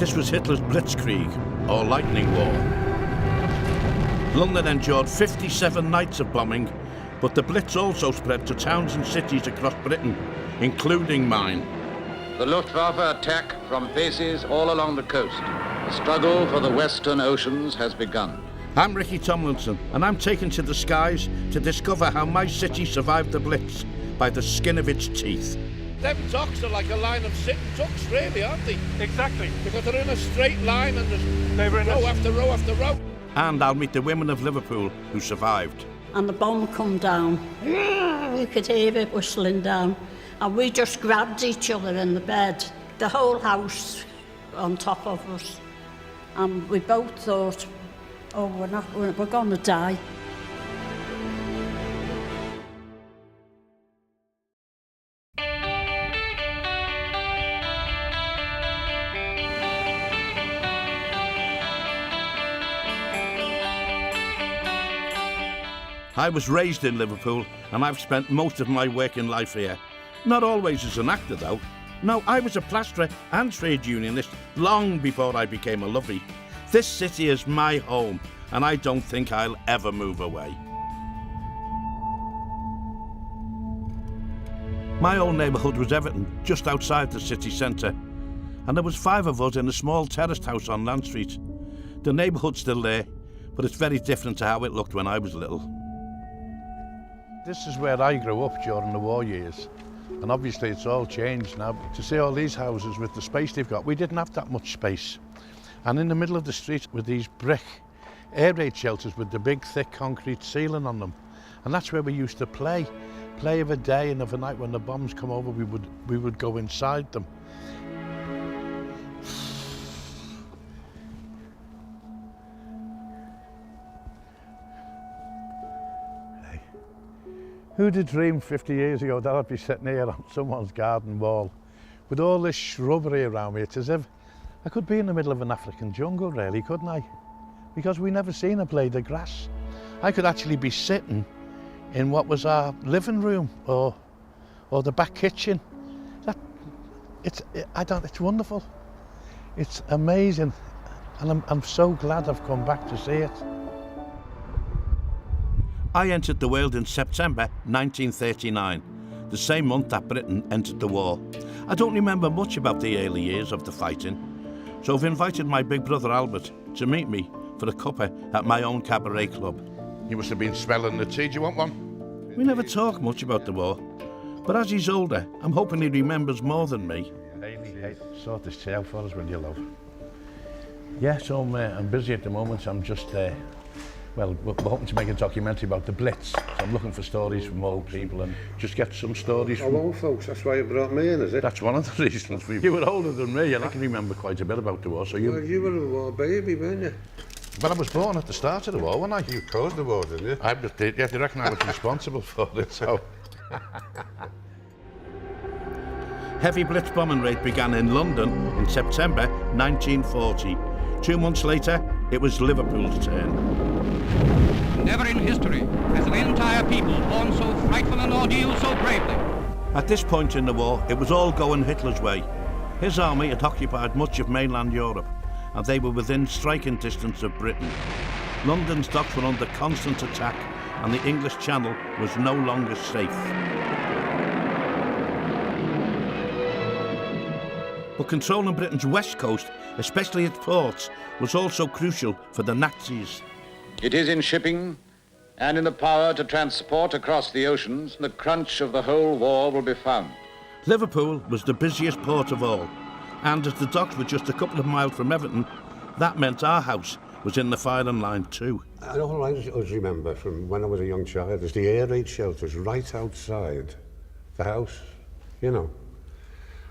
This was Hitler's Blitzkrieg, or Lightning War. London endured 57 nights of bombing, but the Blitz also spread to towns and cities across Britain, including mine. The Luftwaffe attack from bases all along the coast. The struggle for the Western Oceans has begun. I'm Ricky Tomlinson, and I'm taken to the skies to discover how my city survived the Blitz by the skin of its teeth. Them docks are like a line of sitting ducks, really, aren't they? Exactly. Because they're in a straight line and there's row after row after row. And I'll meet the women of Liverpool who survived. And the bomb come down. You could hear it whistling down. And we just grabbed each other in the bed. The whole house on top of us. And we both thought, oh, we're going to die. I was raised in Liverpool, and I've spent most of my working life here. Not always as an actor, though. No, I was a plasterer and trade unionist long before I became a lovey. This city is my home, and I don't think I'll ever move away. My old neighbourhood was Everton, just outside the city centre, and there was 5 of us in a small terraced house on Land Street. The neighbourhood's still there, but it's very different to how it looked when I was little. This is where I grew up during the war years, and obviously it's all changed now. To see all these houses with the space they've got, we didn't have that much space. And in the middle of the street with these brick air raid shelters with the big thick concrete ceiling on them. And that's where we used to play of a day and of a night. When the bombs come over, we would go inside them. Who'd have dreamed 50 years ago that I'd be sitting here on someone's garden wall with all this shrubbery around me? It's as if I could be in the middle of an African jungle, really, couldn't I? Because we never seen a blade of grass. I could actually be sitting in what was our living room or the back kitchen. It's wonderful. It's amazing, and I'm so glad I've come back to see it. I entered the world in September 1939, the same month that Britain entered the war. I don't remember much about the early years of the fighting, so I've invited my big brother Albert to meet me for a cuppa at my own cabaret club. You must have been smelling the tea. Do you want one? We never talk much about the war, but as he's older, I'm hoping he remembers more than me. Hey, sort this tea out for us, will you, love? Yeah, so I'm busy at the moment. I'm just well, we're hoping to make a documentary about the Blitz. So I'm looking for stories from old people and just get some stories from old folks. That's why you brought me in, is it? That's one of the reasons. You were older than me, and I can remember quite a bit about the war. So Well, you were a war baby, weren't you? Well, I was born at the start of the war, wasn't I? You caused the war, didn't you? I did. Yeah, they reckon I was responsible for it. So. Heavy Blitz bombing raid began in London in September 1940. 2 months later, it was Liverpool's turn. Never in history has an entire people borne so frightful an ordeal so bravely. At this point in the war, it was all going Hitler's way. His army had occupied much of mainland Europe, and they were within striking distance of Britain. London's docks were under constant attack, and the English Channel was no longer safe. But controlling Britain's west coast, especially its ports, was also crucial for the Nazis. It is in shipping and in the power to transport across the oceans the crunch of the whole war will be found. Liverpool was the busiest port of all, and as the docks were just a couple of miles from Everton, that meant our house was in the firing line too. And all I always remember from when I was a young child is the air raid shelters right outside the house, you know.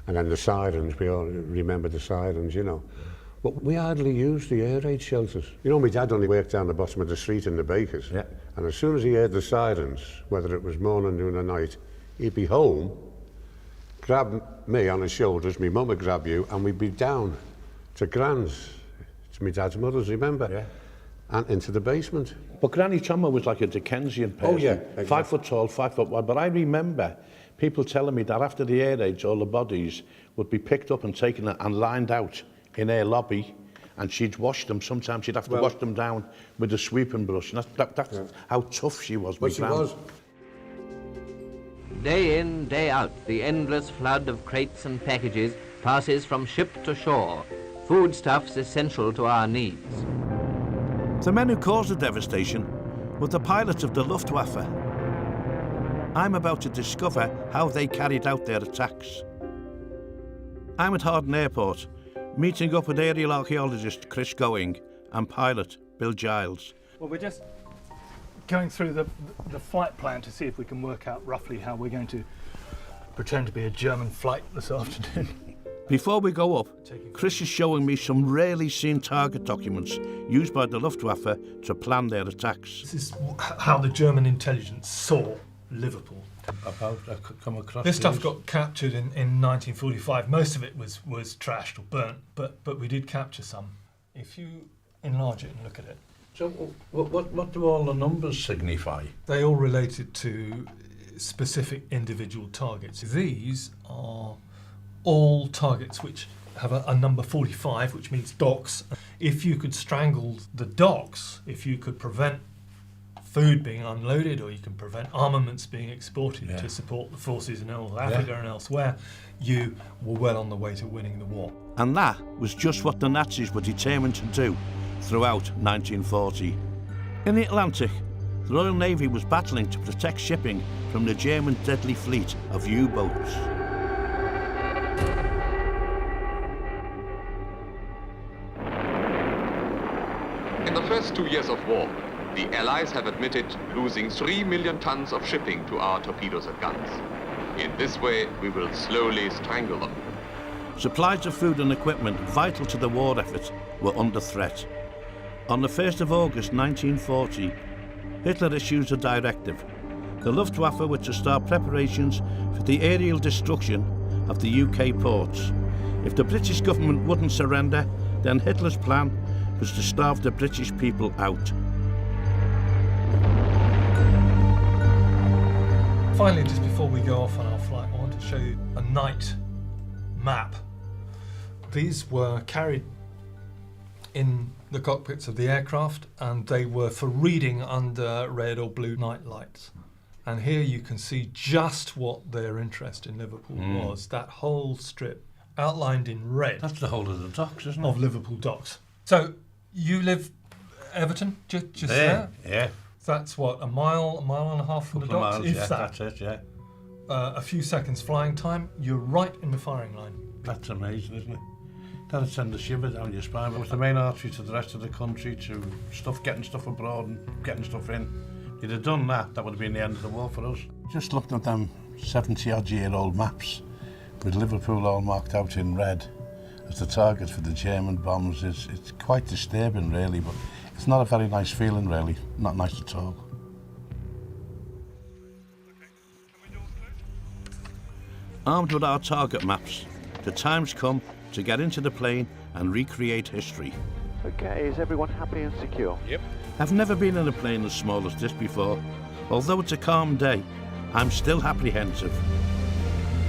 And then the sirens, we all remember the sirens, you know. But we hardly used the air raid shelters. You know, my dad only worked down the bottom of the street in the bakers. Yeah. And as soon as he heard the sirens, whether it was morning, noon or night, he'd be home, grab me on his shoulders, my mum would grab you, and we'd be down to Gran's, to my dad's mother's, remember? Yeah. And into the basement. But Granny Tomma was like a Dickensian person. Oh, yeah, exactly. 5 foot tall, 5 foot wide. But I remember people telling me that after the air raids, all the bodies would be picked up and taken and lined out in her lobby, and she'd wash them. Sometimes she'd have to wash them down with a sweeping brush. And that's how tough she was. But she was. Day in, day out, the endless flood of crates and packages passes from ship to shore, foodstuffs essential to our needs. The men who caused the devastation were the pilots of the Luftwaffe. I'm about to discover how they carried out their attacks. I'm at Harden Airport, meeting up with aerial archaeologist Chris Going and pilot Bill Giles. Well, we're just going through the flight plan to see if we can work out roughly how we're going to pretend to be a German flight this afternoon. Before we go up, Chris is showing me some rarely seen target documents used by the Luftwaffe to plan their attacks. This is how the German intelligence saw Liverpool. This stuff got captured in 1945. Most of it was trashed or burnt, but we did capture some. If you enlarge it and look at it. So what do all the numbers signify? They all related to specific individual targets. These are all targets which have a number 45, which means docks. If you could strangle the docks, if you could prevent food being unloaded, or you can prevent armaments being exported to support the forces in North Africa and elsewhere, you were well on the way to winning the war. And that was just what the Nazis were determined to do throughout 1940. In the Atlantic, the Royal Navy was battling to protect shipping from the German deadly fleet of U-boats. In the first 2 years of war, the Allies have admitted losing 3 million tons of shipping to our torpedoes and guns. In this way, we will slowly strangle them. Supplies of food and equipment vital to the war effort were under threat. On the 1st of August 1940, Hitler issues a directive. The Luftwaffe were to start preparations for the aerial destruction of the UK ports. If the British government wouldn't surrender, then Hitler's plan was to starve the British people out. Finally, just before we go off on our flight, I want to show you a night map. These were carried in the cockpits of the aircraft, and they were for reading under red or blue night lights. And here you can see just what their interest in Liverpool was. That whole strip outlined in red. That's the whole of the docks, isn't it? Of Liverpool docks. So you live Everton, just there? Yeah. That's what, a mile and a half from the docks? Miles, If that. That's it, yeah. A few seconds flying time, you're right in the firing line. That's amazing, isn't it? That'd send a shiver down your spine. It was the main artery to the rest of the country, to getting stuff abroad and getting stuff in. If you'd have done that, that would have been the end of the war for us. Just looking at them 70-odd-year-old maps with Liverpool all marked out in red as the target for the German bombs, it's quite disturbing, really, but it's not a very nice feeling, really. Not nice at all. Armed with our target maps, the time's come to get into the plane and recreate history. Okay, is everyone happy and secure? Yep. I've never been in a plane as small as this before. Although it's a calm day, I'm still apprehensive.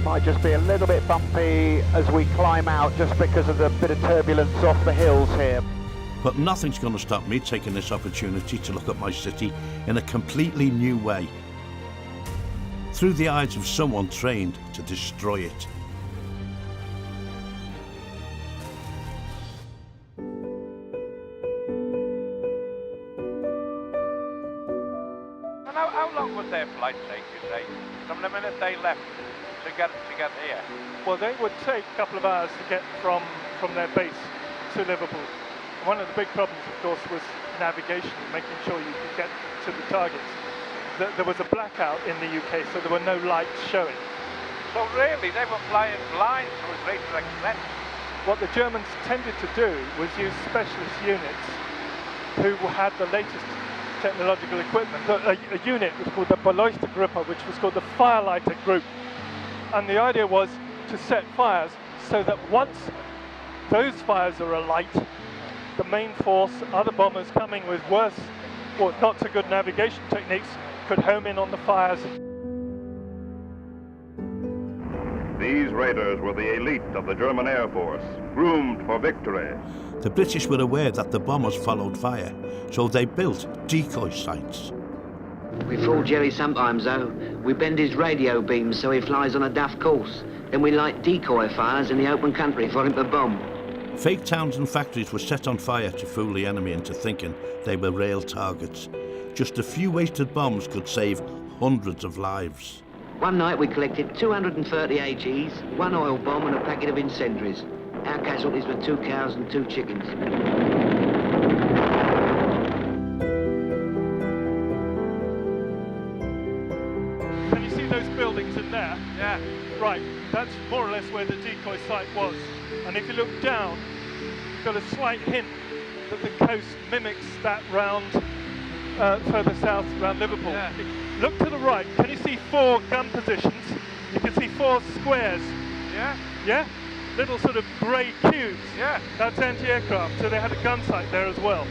Might just be a little bit bumpy as we climb out just because of the bit of turbulence off the hills here. But nothing's going to stop me taking this opportunity to look at my city in a completely new way, through the eyes of someone trained to destroy it. And how long would their flight take, you say, from the minute they left to get here? Well, they would take a couple of hours to get from their base to Liverpool. One of the big problems, of course, was navigation, making sure you could get to the targets. There was a blackout in the UK, so there were no lights showing. So really, they were flying blind to a greater extent. What the Germans tended to do was use specialist units who had the latest technological equipment. A unit was called the Beleuchtergruppe, which was called the Firelighter Group. And the idea was to set fires so that once those fires are alight, the main force, other bombers coming with worse or not so good navigation techniques, could home in on the fires. These raiders were the elite of the German Air Force, groomed for victory. The British were aware that the bombers followed fire, so they built decoy sites. We fool Jerry sometimes, though. We bend his radio beams so he flies on a daft course. Then we light decoy fires in the open country for him to bomb. Fake towns and factories were set on fire to fool the enemy into thinking they were real targets. Just a few wasted bombs could save hundreds of lives. One night we collected 230 AGs, one oil bomb and a packet of incendiaries. Our casualties were 2 cows and 2 chickens. Can you see those buildings in there? Yeah. Right, that's more or less where the decoy site was. And if you look down, you've got a slight hint that the coast mimics that round further south around Liverpool. Yeah. Look to the right, can you see 4 gun positions? You can see 4 squares. Yeah? Yeah? Little sort of grey cubes. Yeah. That's anti-aircraft, so they had a gun site there as well.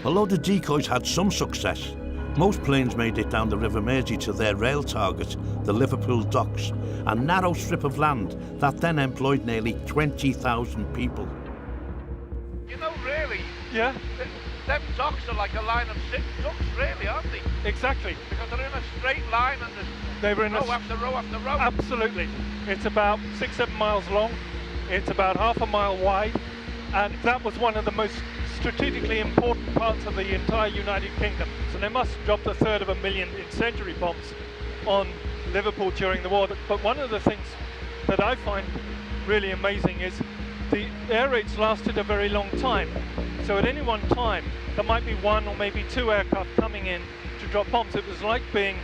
Although the decoys had some success, most planes made it down the River Mersey to their rail target, the Liverpool docks, a narrow strip of land that then employed nearly 20,000 people. You know, really, Yeah? them docks are like a line of 6 ducks, really, aren't they? Exactly. Because they're in a straight line and They were in row after row after row. Absolutely. It's about 6-7 miles long. It's about half a mile wide. And that was one of the most strategically important parts of the entire United Kingdom. So they must have dropped 1/3 incendiary bombs on Liverpool during the war. But one of the things that I find really amazing is the air raids lasted a very long time. So at any one time, there might be 1 or maybe 2 aircraft coming in to drop bombs. It was like being,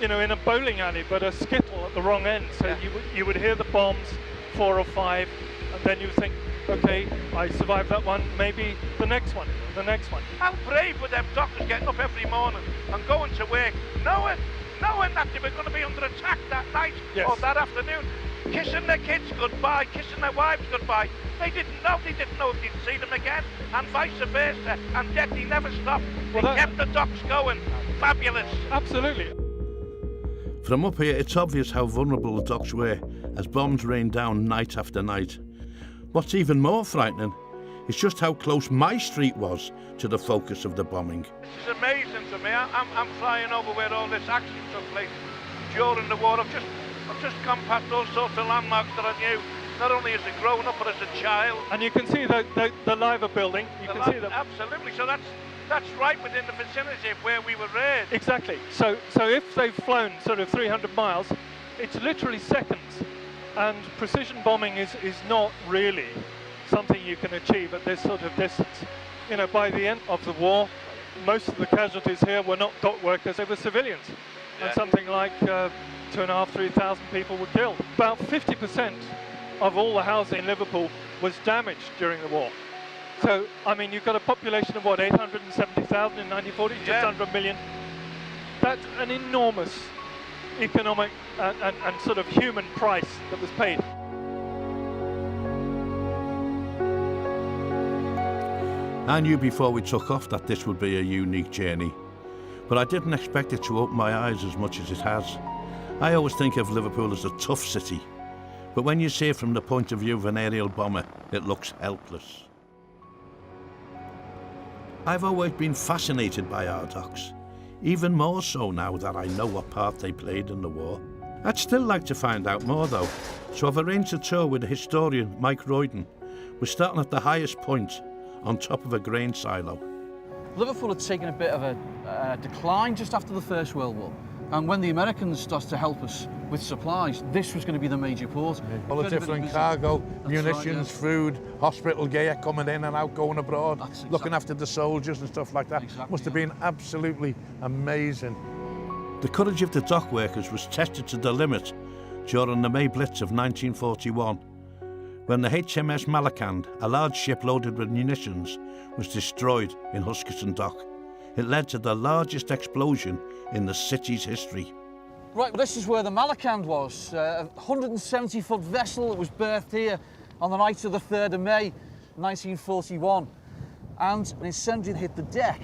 you know, in a bowling alley, but a skittle at the wrong end. So Yeah. you would hear the bombs, 4 or 5, and then you think, okay, I survived that one, maybe the next one, the next one. How brave were them doctors getting up every morning and going to work, knowing that they were going to be under attack that night or that afternoon, kissing their kids goodbye, kissing their wives goodbye. They didn't know if they'd see them again, and vice versa, and yet they never stopped. They kept the docks going. Fabulous. Absolutely. From up here, it's obvious how vulnerable the docks were as bombs rained down night after night. What's even more frightening is just how close my street was to the focus of the bombing. This is amazing to me. I'm flying over where all this action took place during the war. I've just come past those sorts of landmarks that I knew, not only as a grown-up but as a child. And you can see the Liver building. You can see them. Absolutely. So that's right within the vicinity of where we were raised. Exactly. So if they've flown sort of 300 miles, it's literally seconds. And precision bombing is not really something you can achieve at this sort of distance. You know, by the end of the war, most of the casualties here were not dock workers, they were civilians. Yeah. And something like 2,500-3,000 people were killed. About 50% of all the housing in Liverpool was damaged during the war. So, I mean, you've got a population of, what, 870,000 in 1940, just under 1 million. That's an enormous economic and sort of human price that was paid. I knew before we took off that this would be a unique journey, but I didn't expect it to open my eyes as much as it has. I always think of Liverpool as a tough city, but when you see it from the point of view of an aerial bomber, it looks helpless. I've always been fascinated by our docks, even more so now that I know what part they played in the war. I'd still like to find out more though, so I've arranged a tour with the historian Mike Royden. We're starting at the highest point, on top of a grain silo. Liverpool had taken a bit of a decline just after the First World War. And when the Americans started to help us with supplies, this was going to be the major port. All the different cargo, munitions, food, hospital gear coming in and out, going abroad, looking after the soldiers and stuff like that. Must have been absolutely amazing. The courage of the dock workers was tested to the limit during the May Blitz of 1941, when the HMS Malakand, a large ship loaded with munitions, was destroyed in Huskisson Dock. It led to the largest explosion in the city's history. Right, well, this is where the Malakand was, a 170-foot vessel that was berthed here on the night of the 3rd of May, 1941. And an incendiary hit the deck,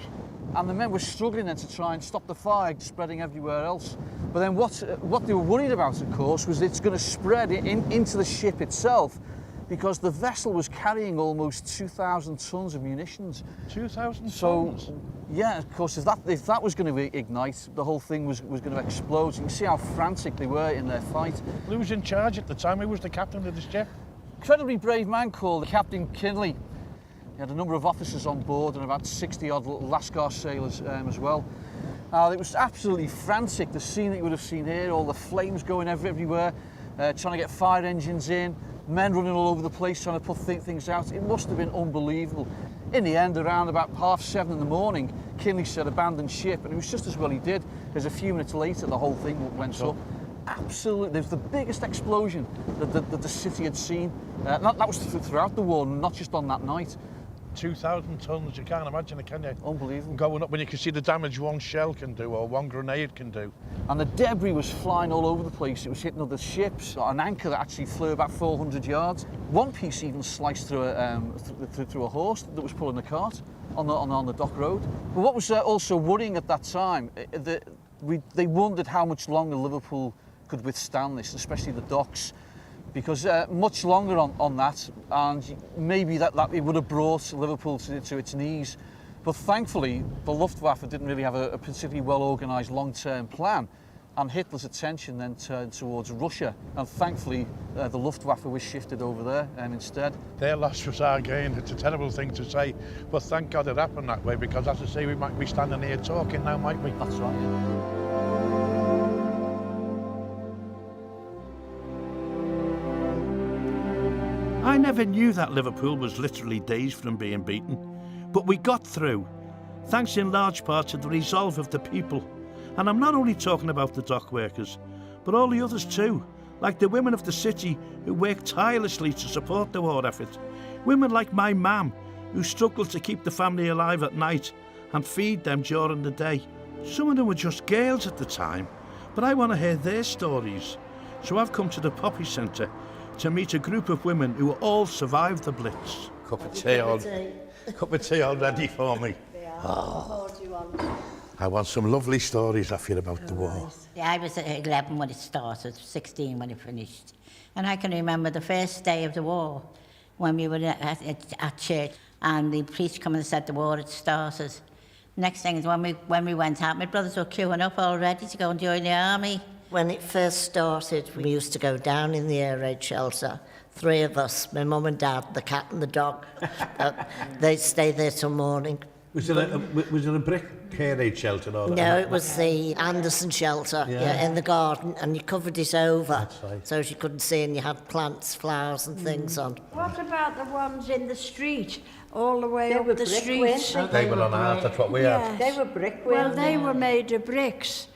And the men were struggling then to try and stop the fire spreading everywhere else. But then what they were worried about, of course, was it's going to spread into the ship itself, because the vessel was carrying almost 2,000 tons of munitions. 2,000 tons? So, yeah, of course, if that was going to ignite, the whole thing was going to explode. So you can see how frantic they were in their fight. Who was in charge at the time? Who was the captain of the ship? Incredibly brave man called Captain Kinley. He had a number of officers on board and about 60-odd Lascar sailors as well. It was absolutely frantic, the scene that you would have seen here, all the flames going everywhere, trying to get fire engines in, men running all over the place trying to put things out. It must have been unbelievable. In the end, around about 7:30 in the morning, Kinley said abandon ship, and it was just as well he did, because a few minutes later the whole thing went up. Absolutely, it was the biggest explosion that the city had seen. That was throughout the war, not just on that night. 2,000 tons, you can't imagine it, can you? Unbelievable. Going up when you can see the damage one shell can do or one grenade can do. And the debris was flying all over the place. It was hitting other ships. An anchor that actually flew about 400 yards. One piece even sliced through a horse that was pulling a cart on the dock road. But what was also worrying at that time, they wondered how much longer Liverpool could withstand this, especially the docks. Because much longer on that, and maybe that it would have brought Liverpool to its knees. But thankfully, the Luftwaffe didn't really have a particularly well-organised long-term plan, and Hitler's attention then turned towards Russia, and thankfully the Luftwaffe was shifted over there instead. Their loss was our gain. It's a terrible thing to say, but thank God it happened that way, because as I say, we might be standing here talking now, might we? That's right, yeah. I never knew that Liverpool was literally days from being beaten, but we got through, thanks in large part to the resolve of the people. And I'm not only talking about the dock workers, but all the others too, like the women of the city who worked tirelessly to support the war effort. Women like my mam, who struggled to keep the family alive at night and feed them during the day. Some of them were just girls at the time, but I want to hear their stories. So I've come to the Poppy Centre to meet a group of women who all survived the Blitz. Cup of tea all ready for me. Oh. I want some lovely stories off you about the war. Yeah, I was 11 when it started, 16 when it finished. And I can remember the first day of the war when we were at church and the priest come and said the war had started. Next thing is when we went out, my brothers were queuing up already to go and join the army. When it first started, we used to go down in the air raid shelter. 3 of us, my mum and dad, the cat and the dog. They'd stay there till morning. Was it a brick air raid shelter? Or no, it was the Anderson shelter in the garden, and you covered it over so she couldn't see, and you had plants, flowers and things on. What about the ones in the street, all the way up the street? They were on ours, that's what we had. They were brick. Well, they were made of bricks.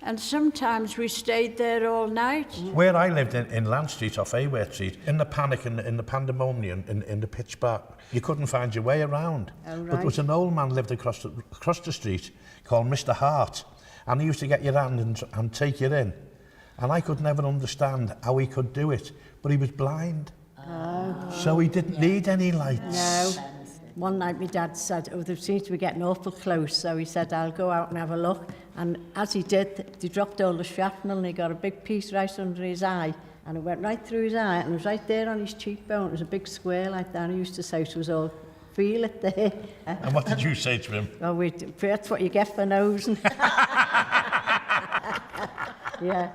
And sometimes we stayed there all night. Where I lived in Land Street off Aworth Street, in the panic and in the pandemonium, in the pitch dark, you couldn't find your way around. Oh, right. But there was an old man lived across the street called Mr. Hart, and he used to get your hand and take you in. And I could never understand how he could do it, but he was blind. Oh. So he didn't need any lights. No. One night my dad said, oh, they seem to be getting awful close, so he said, I'll go out and have a look. And as he did, they dropped all the shrapnel and he got a big piece right under his eye. And it went right through his eye and it was right there on his cheekbone. It was a big square like that. He used to say to us all, feel it there. And what did you say to him? Oh, that's what you get for nosing. Yeah.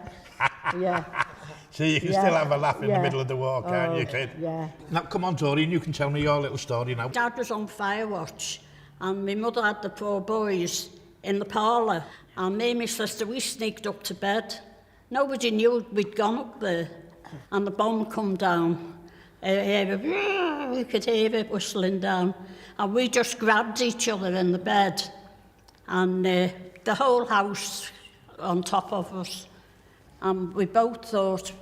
So you can still have a laugh in the middle of the war, can't you, kid? Yeah. Now, come on, Doreen, you can tell me your little story now. Dad was on fire watch, and my mother had the 4 boys in the parlour, and me and my sister, we sneaked up to bed. Nobody knew we'd gone up there, and the bomb come down. We could hear it whistling down, and we just grabbed each other in the bed, and the whole house on top of us. And we both thought,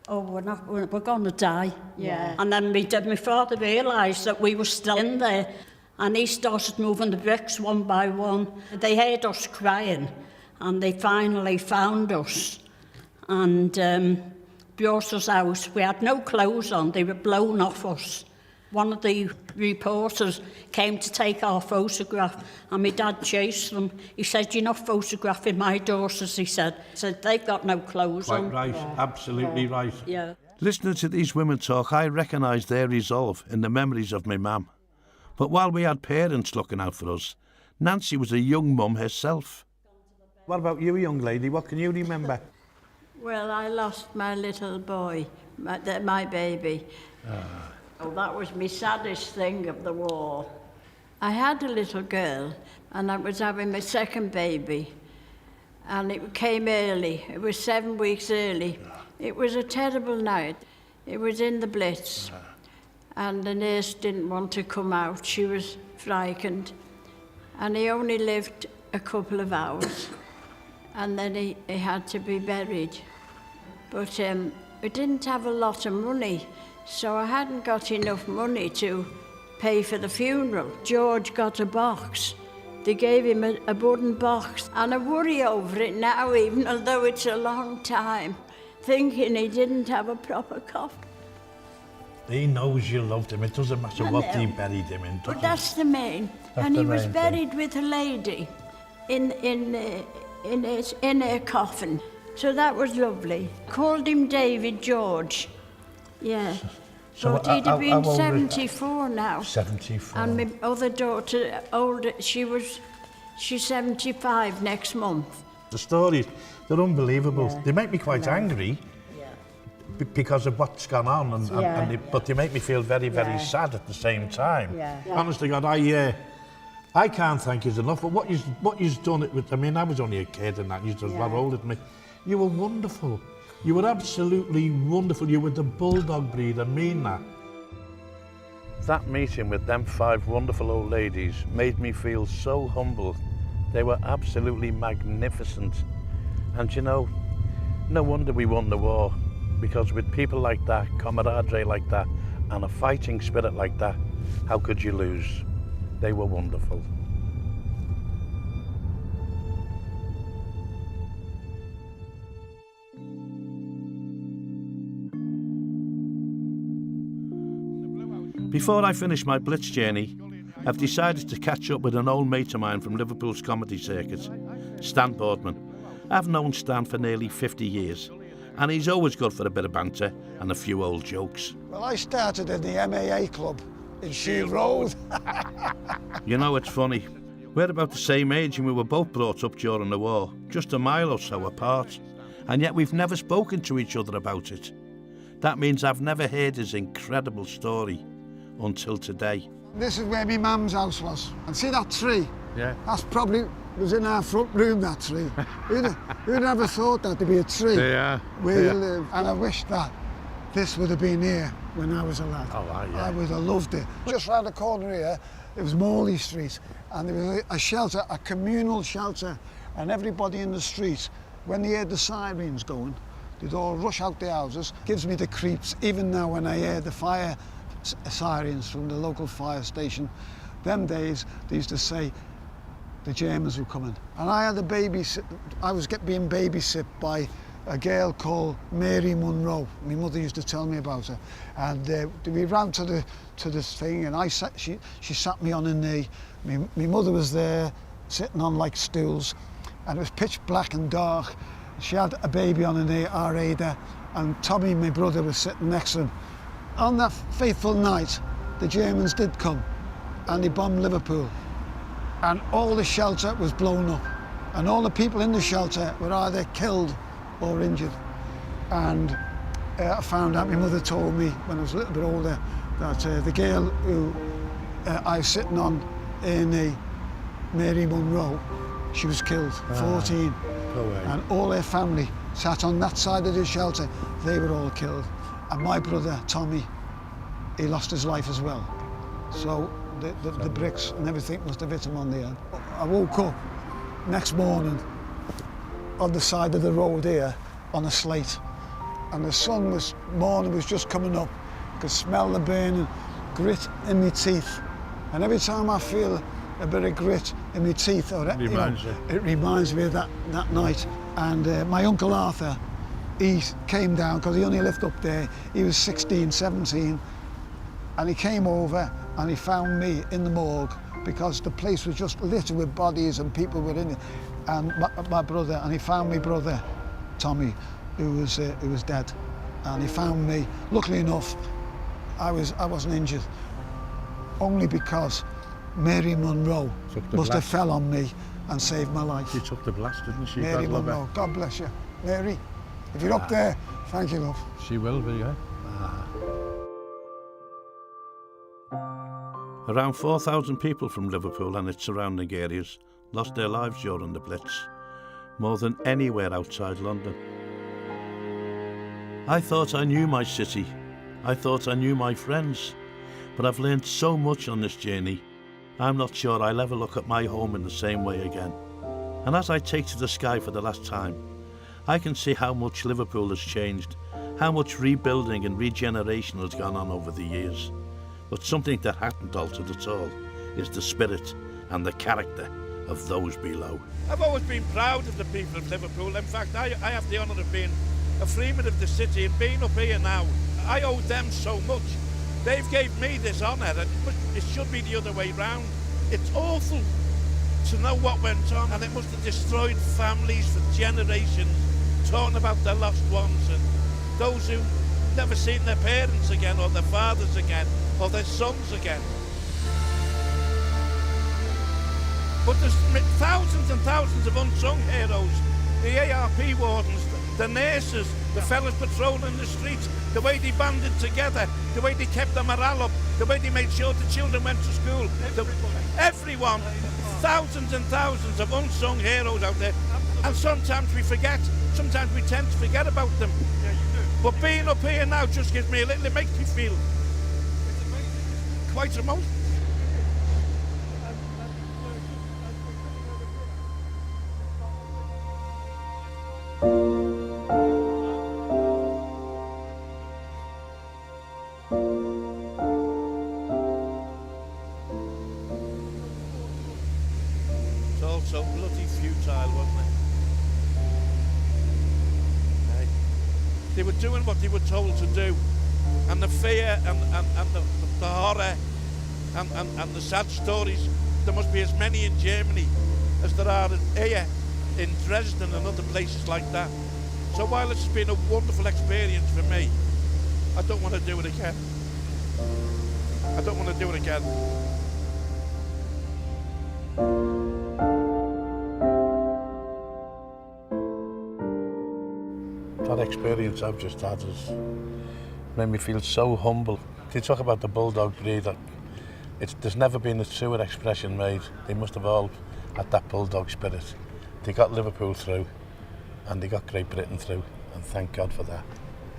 oh, we're going to die. Yeah. And then my father realised that we were still in there, and he started moving the bricks one by one. They heard us crying, and they finally found us and brought us out. We had no clothes on, they were blown off us. One of the reporters came to take our photograph and my dad chased them. He said, "You're not photographing my daughters," he said. They've got no clothes on. Quite right, absolutely right. Yeah. Listening to these women talk, I recognised their resolve in the memories of my mum. But while we had parents looking out for us, Nancy was a young mum herself. What about you, young lady? What can you remember? Well, I lost my little boy, my baby. Oh, that was my saddest thing of the war. I had a little girl, and I was having my second baby, and it came early. It was 7 weeks early. It was a terrible night. It was in the Blitz, and the nurse didn't want to come out. She was frightened, and he only lived a couple of hours, and then he had to be buried. But we didn't have a lot of money, so I hadn't got enough money to pay for the funeral. George got a box. They gave him a wooden box, and I worry over it now, even though it's a long time, thinking he didn't have a proper coffin. He knows you loved him. It doesn't matter what they buried him in. But that's the main. And he was buried with a lady in her coffin. So that was lovely. Called him David George. Yeah. So but he'd have been how old 74 now. 74. And my other daughter, older, she's 75 next month. The stories, they're unbelievable. They make me quite angry because of what's gone on, but they make me feel very, very sad at the same time. Honest to God, I can't thank you enough for what you've done it with. I mean, I was only a kid and that, you're just a lot older than me. You were wonderful. You were absolutely wonderful. You were the bulldog breed, I mean that. That meeting with them 5 wonderful old ladies made me feel so humble. They were absolutely magnificent. And you know, no wonder we won the war, because with people like that, camaraderie like that, and a fighting spirit like that, how could you lose? They were wonderful. Before I finish my Blitz journey, I've decided to catch up with an old mate of mine from Liverpool's comedy circuit, Stan Boardman. I've known Stan for nearly 50 years, and he's always good for a bit of banter and a few old jokes. Well, I started in the MAA club in Shield Road. You know, it's funny. We're about the same age and we were both brought up during the war, just a mile or so apart, and yet we've never spoken to each other about it. That means I've never heard his incredible story until today. This is where my mum's house was. And see that tree? Yeah. That's probably was in our front room, that tree. Who'd ever thought that there'd be a tree where you live? And I wish that this would have been here when I was a lad. Oh, yeah. I would have loved it. Just round the corner here, it was Morley Street, and there was a shelter, a communal shelter, and everybody in the street, when they heard the sirens going, they'd all rush out their houses. Gives me the creeps, even now when I hear the fire sirens from the local fire station. Them days, they used to say the Germans were coming. And I had I was being babysit by a girl called Mary Munro. My mother used to tell me about her. And we ran to this thing, and she sat me on her knee. My mother was there, sitting on like stools, and it was pitch black and dark. She had a baby on her knee, our Ada, and Tommy, my brother, was sitting next to him. On that fateful night, the Germans did come, and they bombed Liverpool. And all the shelter was blown up, and all the people in the shelter were either killed or injured. And I found out, my mother told me when I was a little bit older, that the girl who I was sitting on in a Mary Munro, she was killed, 14. And all her family sat on that side of the shelter. They were all killed. And my brother, Tommy, he lost his life as well. So the bricks and everything must have hit him on the head. I woke up next morning on the side of the road here on a slate, and the morning was just coming up. I could smell the burning grit in my teeth. And every time I feel a bit of grit in my teeth, it reminds me of that night. And my Uncle Arthur, he came down, because he only lived up there. He was 16, 17. And he came over and he found me in the morgue because the place was just littered with bodies and people were in it. And my brother, and he found my brother, Tommy, who was dead. And he found me. Luckily enough, I wasn't injured, only because Mary Monroe must have fell on me and saved my life. She took the blast, didn't she? Mary God Monroe, God bless you. Mary, if you're up there, thank you, love. She will be, yeah. Around 4,000 people from Liverpool and its surrounding areas lost their lives during the Blitz, more than anywhere outside London. I thought I knew my city, I thought I knew my friends, but I've learned so much on this journey, I'm not sure I'll ever look at my home in the same way again. And as I take to the sky for the last time, I can see how much Liverpool has changed, how much rebuilding and regeneration has gone on over the years. But something that hasn't altered at all is the spirit and the character of those below. I've always been proud of the people of Liverpool. In fact, I have the honour of being a freeman of the city, and being up here now, I owe them so much. They've gave me this honour, and it should be the other way round. It's awful to know what went on, and it must have destroyed families for generations, talking about their lost ones and those who never seen their parents again, or their fathers again, or their sons again. But there's thousands and thousands of unsung heroes. The ARP wardens, the nurses, the fellas patrolling the streets, the way they banded together, the way they kept the morale up, the way they made sure the children went to school. Everyone, thousands and thousands of unsung heroes out there. And sometimes we forget, sometimes we tend to forget about them. Yeah, you do. But being up here now just gives me a little, it makes me feel quite emotional. It's all so bloody futile, wasn't it? Hey. They were doing what they were told to do, and the fear and the horror and the sad stories, there must be as many in Germany as there are here in Dresden and other places like that. So while it's been a wonderful experience for me, I don't want to do it again. I don't want to do it again. That experience I've just had has made me feel so humble. They talk about the bulldog breed. There's never been a truer expression made. They must have all had that bulldog spirit. They got Liverpool through, and they got Great Britain through, and thank God for that.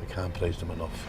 We can't praise them enough.